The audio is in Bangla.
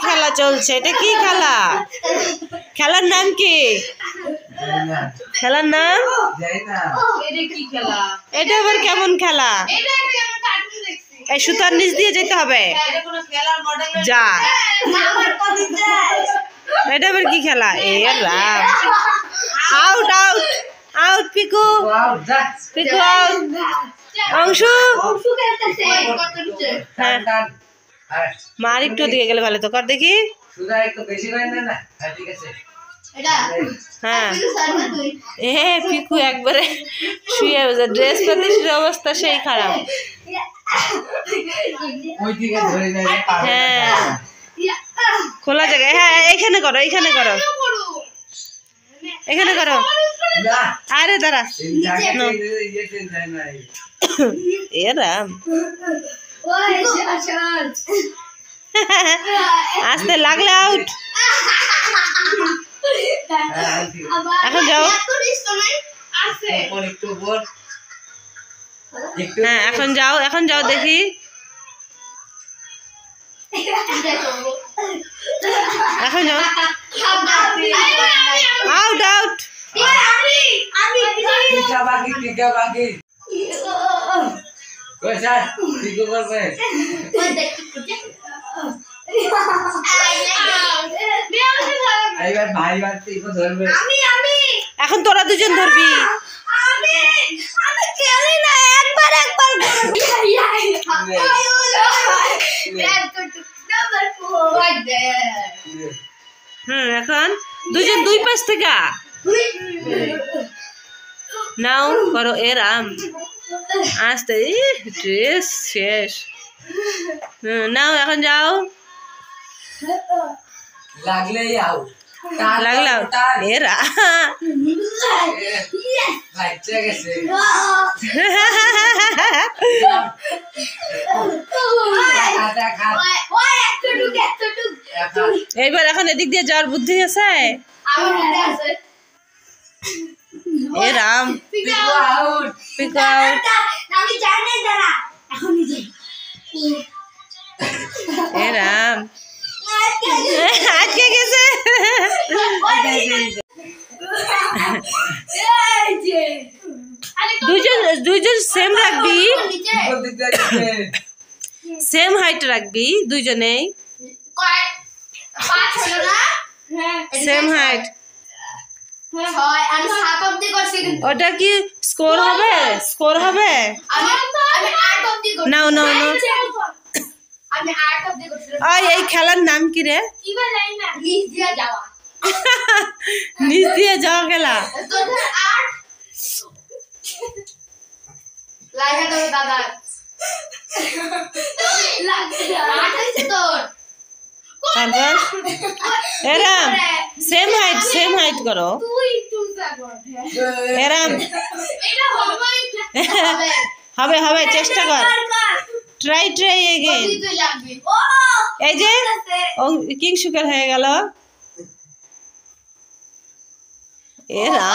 খেলা চলছে, এটা কি খেলা? খেলার নাম কি? খেলার নাম এটা আবার কেমন খেলা? এই সুতার নিচ দিয়ে যেতে হবে। যা, এটা আবার কি খেলা? এ Ram, out out out. Piku Piku out. Anshu হ্যাঁ, মার একটু দিকে গেলে ভালো তো। কর দেখি। হ্যাঁ এ পিকু একবারে শুয়ে বসে, ড্রেস পাতির অবস্থা সেই খারাপ। হ্যাঁ খোলা জায়গায়। হ্যাঁ এখানে করো, এখানে করো, এখানে করো। আরে দাঁড়া, এরাম আসতে লাগলে আউট। এখন যাও। হ্যাঁ এখন যাও, এখন যাও দেখি। এখন যাও। Out out. এখন তোরা দুজন ধরবি। এখন দুজন দুই পাশ থেকে নাও করো। এরাম আসতে ড্রেস শেষ। নাও এখন যাও। লাগলে লাগলাম এরা এইবার এখন এদিক দিয়ে যাওয়ার বুদ্ধি আছে। এ রাম, এ রাম আজকে গেছে। দুজন দুজন সেম রাখবি, সেম হাইট রাখবি দুজনেই, সেম হাইট। ওটা কি স্কোর হবে? স্কোর হবে? নাও নাও নাও। এই খেলার নাম কি রে? নিচ দিয়ে যাওয়া খেলা। এরাম সেম হাইট, সেম হাইট করো। এরাম হবে হবে, চেষ্টা কর। Try try again. এই যে কিংশুকার হয়ে গেল। এরা